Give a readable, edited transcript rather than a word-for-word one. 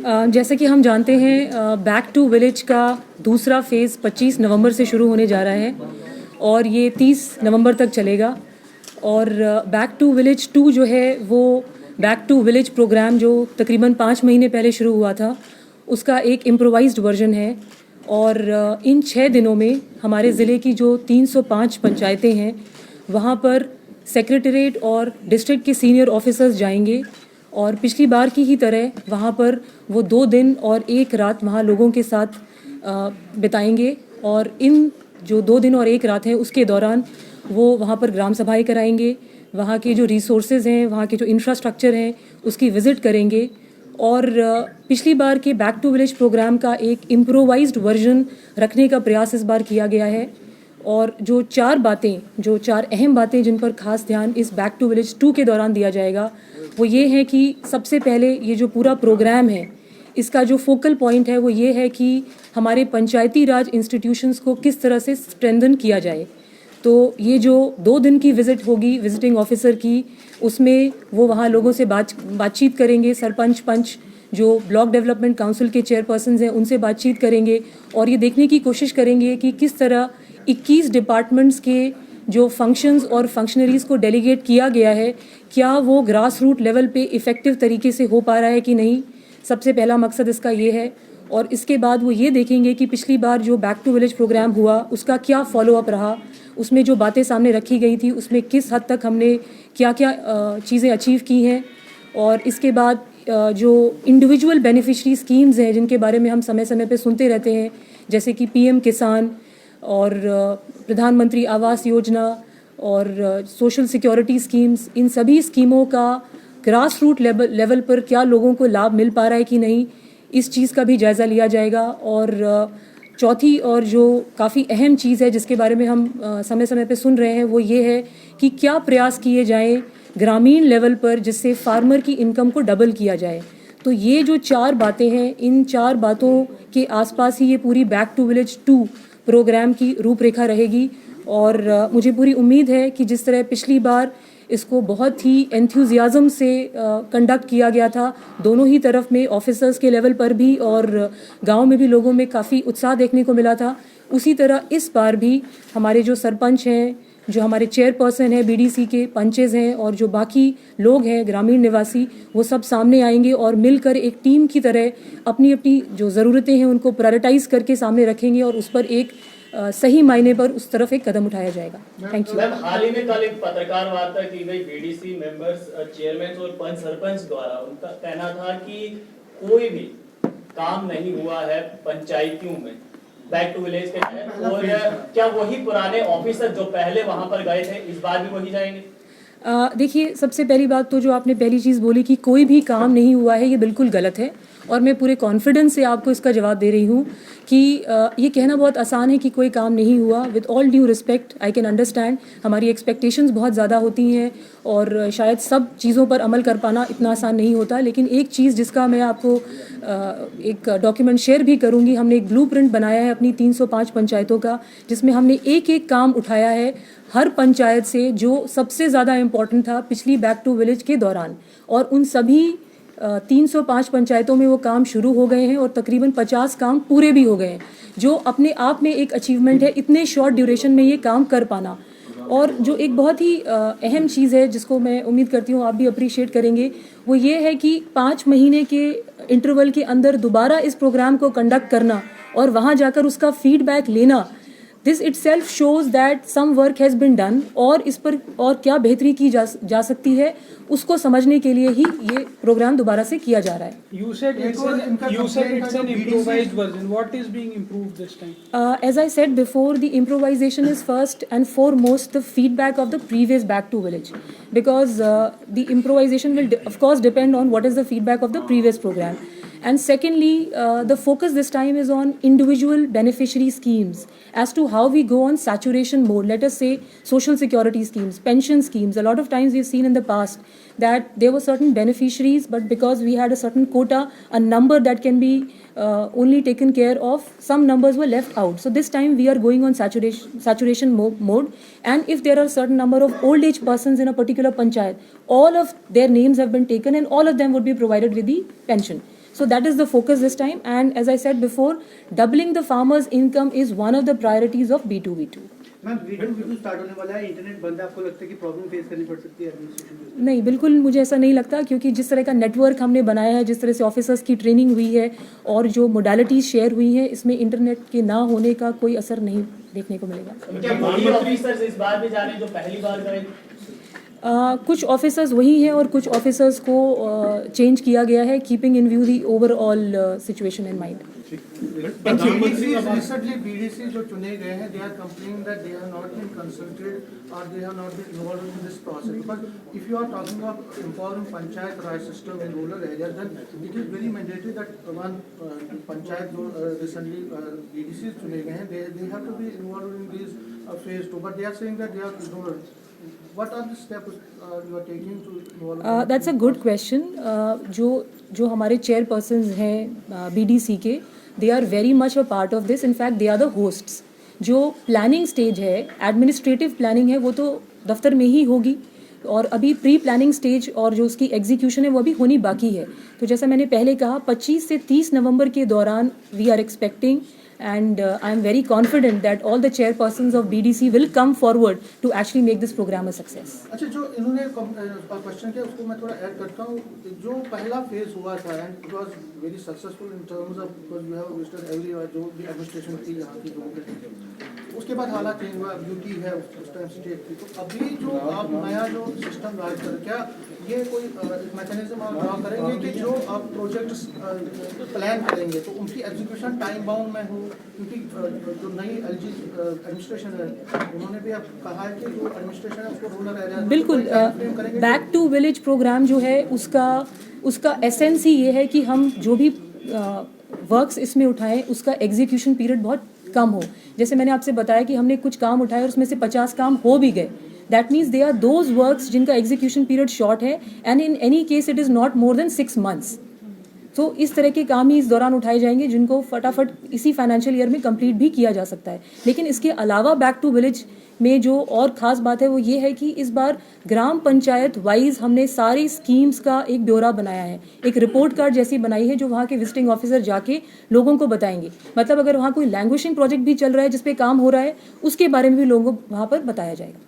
जैसे कि हम जानते हैं बैक टू विलेज का दूसरा फेज़ 25 नवंबर से शुरू होने जा रहा है और ये 30 नवंबर तक चलेगा। और बैक टू विलेज 2 जो है वो बैक टू विलेज प्रोग्राम जो तकरीबन 5 महीने पहले शुरू हुआ था उसका एक इम्प्रोवाइज्ड वर्जन है। और इन 6 दिनों में हमारे ज़िले की जो 305 पंचायतें हैं वहाँ पर सेक्रेटरीट और डिस्ट्रिक्ट के सीनियर ऑफिसर्स जाएंगे और पिछली बार की ही तरह वहाँ पर वो 2 दिन और 1 रात वहाँ लोगों के साथ बिताएंगे। और इन जो 2 दिन और 1 रात है उसके दौरान वो वहाँ पर ग्राम सभाएं कराएंगे, वहाँ के जो रिसोर्सेज हैं, वहाँ के जो इंफ्रास्ट्रक्चर हैं उसकी विज़िट करेंगे। और पिछली बार के बैक टू विलेज प्रोग्राम का एक इम्प्रोवाइज्ड वर्जन रखने का प्रयास इस बार किया गया है। और जो 4 अहम बातें जिन पर खास ध्यान इस बैक टू विलेज 2 के दौरान दिया जाएगा वो ये है कि सबसे पहले ये जो पूरा प्रोग्राम है इसका जो फोकल पॉइंट है वो ये है कि हमारे पंचायती राज इंस्टीट्यूशंस को किस तरह से स्ट्रेंथन किया जाए। तो ये जो 2 दिन की विज़िट होगी विजिटिंग ऑफिसर की, उसमें वो वहाँ लोगों से बातचीत करेंगे, सरपंच पंच जो ब्लॉक डेवलपमेंट काउंसिल के चेयरपर्सन हैं उनसे बातचीत करेंगे और ये देखने की कोशिश करेंगे कि किस तरह 21 डिपार्टमेंट्स के जो फंक्शंस और फंक्शनरीज़ को डेलीगेट किया गया है क्या वो ग्रास रूट लेवल पे इफ़ेक्टिव तरीके से हो पा रहा है कि नहीं। सबसे पहला मकसद इसका ये है। और इसके बाद वो ये देखेंगे कि पिछली बार जो बैक टू विलेज प्रोग्राम हुआ उसका क्या फॉलोअप रहा, उसमें जो बातें सामने रखी गई थी उसमें किस हद तक हमने क्या क्या चीज़ें अचीव की हैं। और इसके बाद जो इंडिविजुअल बेनिफिशरी स्कीम्स हैं जिनके बारे में हम समय समय पे सुनते रहते हैं जैसे कि पीएम किसान और प्रधानमंत्री आवास योजना और सोशल सिक्योरिटी स्कीम्स, इन सभी स्कीमों का ग्रास रूट लेवल पर क्या लोगों को लाभ मिल पा रहा है कि नहीं, इस चीज़ का भी जायज़ा लिया जाएगा। और चौथी और जो काफ़ी अहम चीज़ है जिसके बारे में हम समय समय पे सुन रहे हैं वो ये है कि क्या प्रयास किए जाएं ग्रामीण लेवल पर जिससे फार्मर की इनकम को डबल किया जाए। तो ये जो 4 बातें हैं इन 4 बातों के आसपास ही ये पूरी बैक टू विलेज 2 प्रोग्राम की रूपरेखा रहेगी। और मुझे पूरी उम्मीद है कि जिस तरह पिछली बार इसको बहुत ही एंथुजियाज़म से कंडक्ट किया गया था दोनों ही तरफ में, ऑफिसर्स के लेवल पर भी और गांव में भी लोगों में काफ़ी उत्साह देखने को मिला था, उसी तरह इस बार भी हमारे जो सरपंच हैं, जो हमारे चेयरपर्सन हैं, बीडीसी के पंचेज हैं और जो बाकी लोग हैं ग्रामीण निवासी, वो सब सामने आएंगे और मिलकर एक टीम की तरह अपनी अपनी जो ज़रूरतें हैं उनको प्रायोरिटाइज़ करके सामने रखेंगे और उस पर एक सही मायने पर उस तरफ एक कदम उठाया जाएगा। Thank you. हाल ही में कल एक पत्रकार वार्ता की गई बीडीसी मेंबर्स, चेयरमैन और पंच सरपंच द्वारा, उनका कहना था कि कोई भी काम नहीं हुआ है पंचायतियों में बैक टू विलेज के तहत, और क्या वही पुराने ऑफिसर जो पहले वहां पर गए थे इस बार भी वही जाएंगे? देखिए, सबसे पहली बात तो जो आपने पहली चीज़ बोली कि कोई भी काम नहीं हुआ है, ये बिल्कुल गलत है और मैं पूरे कॉन्फिडेंस से आपको इसका जवाब दे रही हूँ कि ये कहना बहुत आसान है कि कोई काम नहीं हुआ। With all due respect I can understand, हमारी एक्सपेक्टेशंस बहुत ज़्यादा होती हैं और शायद सब चीज़ों पर अमल कर पाना इतना आसान नहीं होता। लेकिन एक चीज़ जिसका मैं आपको एक डॉक्यूमेंट शेयर भी करूँगी, हमने एक ब्लूप्रिंट बनाया है अपनी 305 पंचायतों का जिसमें हमने एक एक काम उठाया है हर पंचायत से जो सबसे ज़्यादा इम्पॉर्टेंट था पिछली बैक टू विलेज के दौरान, और उन सभी 305 पंचायतों में वो काम शुरू हो गए हैं और तकरीबन 50 काम पूरे भी हो गए हैं, जो अपने आप में एक अचीवमेंट है इतने शॉर्ट ड्यूरेशन में ये काम कर पाना। और जो एक बहुत ही अहम चीज़ है जिसको मैं उम्मीद करती हूँ आप भी अप्रिशिएट करेंगे, वो ये है कि 5 महीने के इंटरवल के अंदर दोबारा इस प्रोग्राम को कंडक्ट करना और वहाँ जाकर उसका फीडबैक लेना, this itself shows that some work has been done और इस पर और क्या बेहतरी की जा सकती है उसको समझने के लिए ही ये प्रोग्राम दोबारा से किया जा रहा है। You said it's an improvised version. What is being improved this time? As I said before, the improvisation is first and foremost the feedback of the previous back to village, because the improvisation will of course depend on what is the feedback of the previous program. And secondly, the focus this time is on individual beneficiary schemes as to how we go on saturation mode. Let us say social security schemes, pension schemes. A lot of times we've seen in the past that there were certain beneficiaries, but because we had a certain quota, a number that can be only taken care of, some numbers were left out. So this time we are going on saturation mode. And if there are a certain number of old age persons in a particular panchayat, all of their names have been taken and all of them would be provided with the pension. So that is the focus this time, and as I said before, doubling the farmers' income is one of the priorities of B2B2. Ma'am video start होने वाला है, internet बंद है, आपको लगता है कि problem face करनी पड़ सकती है एडमिनिस्ट्रेशन? नहीं, बिल्कुल मुझे ऐसा नहीं लगता, क्योंकि जिस तरह का नेटवर्क हमने बनाया है, जिस तरह से ऑफिसर्स की ट्रेनिंग हुई है और जो मोडालिटीज़ शेयर हुई हैं, इसमें इंटरनेट के ना होने का कोई असर नहीं देखने को मिलेगा। क्या वही ऑफिसर्स इस बार भी जाने जो पहली बार गए? कुछ ऑफिसर्स वही हैं और कुछ ऑफिसर्स को चेंज किया गया है, keeping in view the overall situation in mind. Recently BDC जो चुने गए हैं, they are complaining that they have not been consulted or they have not been involved in this process. Because if you are talking of empowering panchayat raj system in rural areas, then it is very mandatory that one panchayat जो recently BDC चुने गए हैं, they have to be involved in this phase 2. But they are saying that they are ignored. What are the steps you are taking to involve? That's a good question. जो हमारे chairpersons हैं BDC के, they are very much a part of this. In fact they are the hosts. जो planning stage है, administrative planning है, वो तो दफ्तर में ही होगी, और अभी प्री प्लानिंग स्टेज और जो उसकी एग्जीक्यूशन है वो अभी होनी बाकी है। तो जैसा मैंने पहले कहा, 25 से 30 नवंबर के दौरान we are expecting, and I am very confident that all the chairpersons of BDC will come forward to actually make this program a success. अच्छा, जो इन्होंने क्वेश्चन किया उसको मैं थोड़ा ऐड करता हूँ। जो पहला फेज हुआ था and it was very successful in terms of, because you have visited everywhere, जो भी एडमिनिस्ट्रेशन थी यहाँ की लोगों के। उसके बाद हालात चेंज हुआ, यूटी है उस टाइम स्टेट थी। तो अभी जो आप नया जो सिस्टम लाइव कर, क्या ये कोई मैकेनिज्म आप ड्रा करेंगे कि जो आप प्रोजेक्ट्स प्लान करेंगे तो उनकी एग्जीक्यूशन टाइम बाउंड में हो? क्योंकि जो नई एलजी एडमिनिस्ट्रेशन है, उन्होंने भी अब कहा है कि जो एडमिनिस्ट्रेशन है उसको रूरल एरिया बिल्कुल, बैक टू विलेज प्रोग्राम जो है उसका एसेंस ही ये है कि हम जो भी वर्क्स इसमें उठाएं उसका एग्जीक्यूशन पीरियड बहुत कम हो। जैसे मैंने आपसे बताया कि हमने कुछ काम उठाए और उसमें से 50 काम हो भी गए। That means they are those works जिनका एग्जीक्यूशन पीरियड शॉर्ट है, and in any case it is not more than 6 months। तो इस तरह के काम ही इस दौरान उठाए जाएंगे जिनको फटाफट इसी फाइनेंशियल ईयर में कंप्लीट भी किया जा सकता है। लेकिन इसके अलावा बैक टू विलेज में जो और ख़ास बात है वो ये है कि इस बार ग्राम पंचायत वाइज हमने सारी स्कीम्स का एक ब्यौरा बनाया है, एक रिपोर्ट कार्ड जैसी बनाई है जो वहाँ के विजिटिंग ऑफिसर जाके लोगों को बताएंगे। मतलब अगर वहाँ कोई लैंग्वेजिंग प्रोजेक्ट भी चल रहा है जिस पे काम हो रहा है, उसके बारे में भी लोगों को वहाँ पर बताया जाएगा।